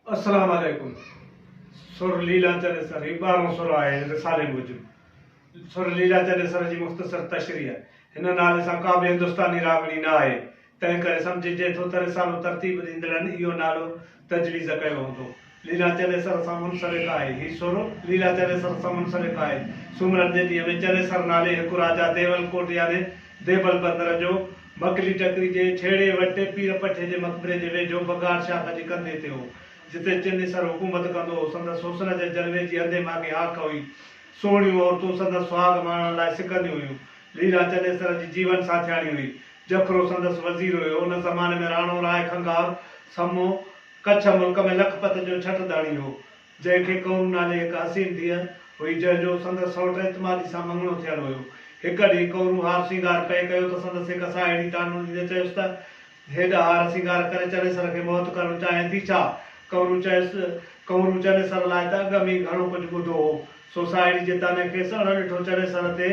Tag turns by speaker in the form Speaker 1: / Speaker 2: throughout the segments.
Speaker 1: अस्सलाम वालेकुम। सुर लीला चले सर 12 सुर आहे रिसाले मूजिब। सुर लीला चले सर जी मुख़्तसर तशरीह है। हिन नाले सां का बि हिंदुस्तानी रागड़ी न आहे, तंहिं करे सम्झिजे थो त रिसालो तरतीब ॾींदड़नि इहो नालो तजवीज़ कयो हूंदो। लीला चले सर सां मुनसलिक आहे। ही सुर लीला चले सर सां मुनसलिक आहे। सूमरनि जे ॾींहं में चले सर नाले हिकु राजा देवलकोट यानी देवल बंदर जो मकली टकरी जे छेड़े वटि पीर पठे जे मक़बरे जे वेझो बगाड़ शाख जे कंधे ते हो, जिते चिन सर हुकूमत कंदो हो। संदसि हुस्न जे जलवे जी हंधे मागे आख हुई। सोहणियूं औरतूं संदसि सुहाग माणण लाइ सिकंदियूं हुयूं। लीला चनेसर जी जीवन साथियाणी हुई। जखरो संदसि वज़ीर हुयो। उन ज़माने में राणो राय खंगार समो कच्छ मुल्क में लखपत जो छठदाणी हो, जंहिंखे कौर नाले हिकु हसीन धीअ हुई, जंहिंजो संदसि सौट इतमादी सां मङणो थियलु हुयो। हिकु ॾींहुं कौरू हार सिंगार कयो त संदसि हिकु साहेड़ी तानो ॾींदे चयुसि त हेॾा हार सिंगार करे चनेसर खे मौत करणु चाहे थी छा? कौरू चनेसर लाइ त अॻ में ई घणो कुझु ॿुधो हो। सो साहेड़ी जे ताने खे सण ॾिठो चनेसर ते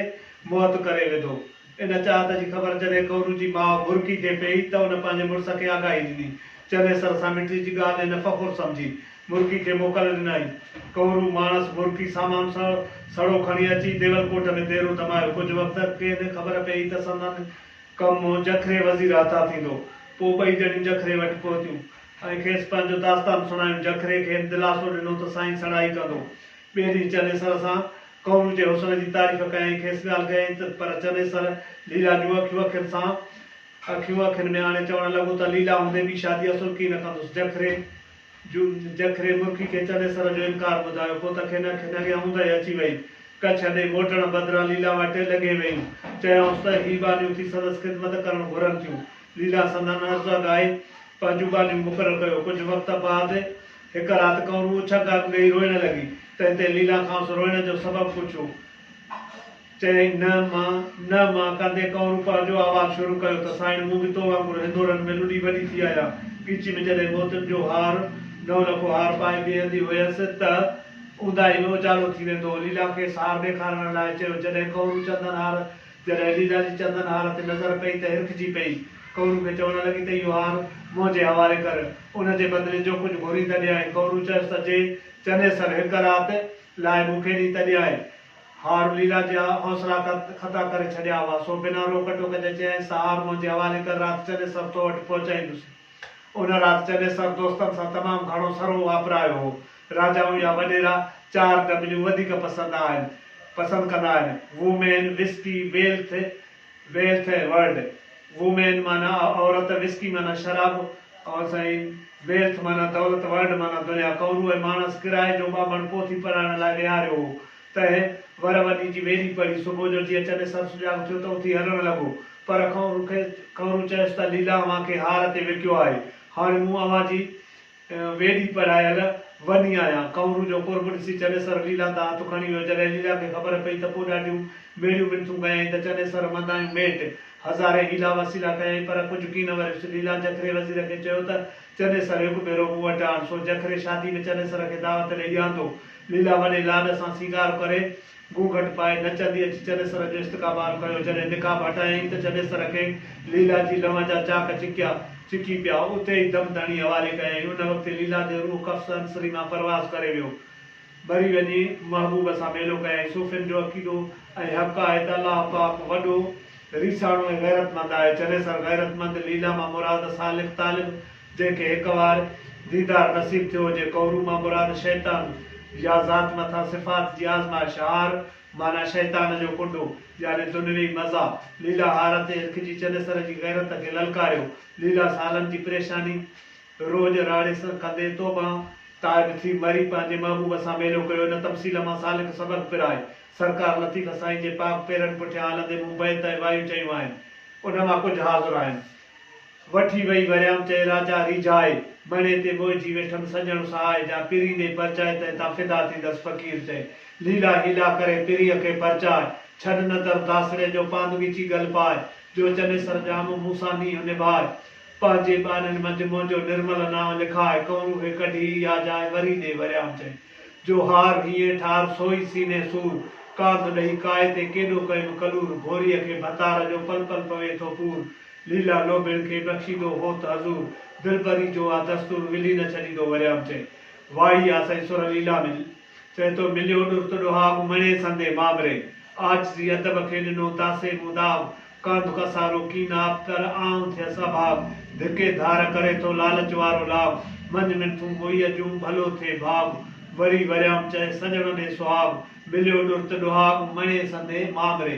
Speaker 1: मौत करे विधो। इन चाहत जी ख़बर जॾहिं कौरू जी माउ बुरकी खे पई त उन पंहिंजे मुड़ुस खे आगाही ॾिनी। चनेसर सां मिटी जी ॻाल्हि हिन फ़ख़ुरु सम्झी मुर्की खे मोकल ॾिनई। कौरू माणस बुरकी सामान सड़ो खणी अची देवलकोट में देरो दमायो। कुझु वक़्त खे ख़बर पई त संदन कमु जखरे वज़ीर हथा थींदो। पोइ ॿई ॼणियूं जखरे वटि पहुतियूं ऐं खेसि पंहिंजो दास्तान सुणायूं। जखरे खे दिलासो ॾिनो त साईं सड़ाई कंदो। ॿिए ॾींहुं चनेसर सां कौरू जे हुस्न जी तारीफ़ कयईं, खेसि ॻाल्हि कयईं त पर चनेसर लीला जूं अखियूं अखियुनि में हाणे चवणु लॻो त लीला हूंदे बि शादी असुलकी न कंदुसि। जखरे मुर्खी खे चनेसर जो इनकार ॿुधायो। पोइ त खिन अॻियां हूंदा ई अची वई। कच्छ ॾे मोटण बदिरां लीला वटि लॻे वयूं। चयऊंसि त ही ॿालियूं थी संदसि ख़िदमत करणु घुरनि थियूं। लीला संदन अर्ज़ ॻाए पंहिंजूं ॻाल्हियूं मुक़ररु कयो। कुझु वक़्त बाद हिकु राति कौरू उछक ॾेई रोइण लॻी। तंहिं ते लीला खां रोइण जो सबबु पुछियो। चयईं न मां कंदे कौरू पंहिंजो आवाज़ु शुरू कयो त साईं मूं बि तो वांगुरु हिंदोरनि में लुॾी वॾी थी आहियां। कीची में जॾहिं मोतियुनि जो हार 9 लखो हार पाए बीहंदी हुयसि त ऊंदाही में उजालो थी वेंदो हो। लीला खे हार ॾेखारण लाइ चयो। जॾहिं लीला जी चंदन हार ते नज़र पई त हिरखिजी पई। कौरू खे चवणु लॻी त इहो हार मुंहिंजे हवाले कर, उन जे बदिले जो कुझु घुरी त ॾियाई। कौरू चयसि त जे चनेसर हिकु राति लाइ मूंखे ॾी त ॾियाई। हार लीला जा हौसला खता करे छॾिया हुआ। सो बिना रोक टोक जे चयईंसि त हार मुंहिंजे हवाले कर, राति चनेसर तो वटि पहुचाईंदुसि। उन राति चनेसर दोस्तनि सां तमामु घणो सरो वापरायो हो। राजाऊं या वॾेरा 4 डबलियूं वधीक पसंदि कंदा आहिनि। Women whisky wealth word. Women माना औरत, विस्की माना शराब और साईं वेल्थ माना दौलत, वर्ड माना दुनिया। कौरू ऐं माणस किराए जो ॿामण पोथी पढ़ाइण लाइ विहारियो हो। तंहिं वर वॾी जी वेॾी पढ़ी। सुबुह जो जीअं चनेसर सुजाॻ थियो त उथी हलणु लॻो। पर कौरू चयसि त लीला अव्हां खे हार ते विकियो आहे। हाणे मूं अव्हां जी वेॾी पढ़ायल वञी आहियां। कौरू जो कुर्ब ॾिसी चनेसर लीला तां हथु खणी वियो। जॾहिं लीला खे ख़बर पई त पोइ ॾाढियूं ॿेड़ियूं मिनथूं कयईं त चनेसर मदायूं मेट हज़ारे हीला वसीला कयईं, पर कुझु की न वरियुसि। लीला जखरे वज़ीर खे चयो त चनेसर हिकु भेरो मूं वटि आण। सो जखरे शादी में चनेसर खे दावत ॾेई आंदो। लीला वॾे लाॾ सां सींगार करे घूंघट पाए नचंदी अची चनेसर जो इस्तक़बाल कयो। जॾहिं निकाब हटायईं त चनेसर खे लीला जी लंव जा चाक चिकी पिया। उते ई दम धणी हवाले कयईं। उन वक़्तु लीला जो रूह कफ़्स अंसरी मां परवाज़ करे वियो। भरी वञी महबूब सां मेलो कयईं। सूफ़ियुनि जो अक़ीदो ऐं हक़ आहे त अलाह पाक वॾो रीसाणो ऐं गैरतमंद आहे। चनेसर गैरतमंद, लीला मां मुराद सालिक तालिब, जंहिंखे हिकु बार दीदार नसीब थियो हुजे। कौरू मां मुराद शैतान या ज़ात मथां सिफ़ात जी आज़माइश। हार माना शैतान जो कुंडो यानी दुनियावी मज़ा। लीला हार ते हिरखिजी चनेसर जी गैरत खे ललकारियो। लीला सालनि जी परेशानी रोज़ राड़े कंदे तौबा ताइब थी मरी पंहिंजे महबूब सां मेलो कयो। इन तफ़सील मां सालिक सबक़ पिराए। सरकार लतीफ़ साईं जे पाक पेरनि पुठियां हलंदे मूं बैत ऐं वायु चयूं आहिनि। उन मां कुझु हाज़ुर आहिनि। वठी वई वरियाम चए राजा रिझाए, बणे ते मोइजी वेठमि सॼण सहाय जा, पिरींदे परचाए ते तां फिदा थींदसि फ़क़ीर चए। लीला हीला करे पिरीअ खे परचाए, छॾ न दर दासरे जो पांदगी गल पाए। जो चनेसर जाम मूंसां नींहुं निभाए, पंहिंजे ॿारनि मंझि मुंहिंजो निर्मल नाम लिखाए। कौरू खे कढी इहा जाइ वरी ॾे वरियाम चए। जो हार हीअं ठार सोई सीने सूर, कांध ॾेई काय ते केॾो कयुमि कलूर। भोरीअ खे भतार जो पल पल पवे थो पूर, लीला लोभिण खे बख़्शीदो होत हज़ूर। दिलबरी जो आ दस्तूर, विली न छॾींदो वरियाम चए। वाही आहे साईं सुर लीला में चए थो मिलियो ॾुर्त ॾुहाग मणे संदे मामरे आजज़ी अदब खे ॾिनो तासे मुदाब कांध कसारो कीनाब कर आऊं थिय सभाग धिके धार करे थो लालच वारो लाभ मंझ मिठूं ॿोईअ जूं भलो थिए भाग वरी वरियाम चए सॼण ॾे सुहाग मिलियो ॾुर्त ॾुहाग मणे संदे मामरे।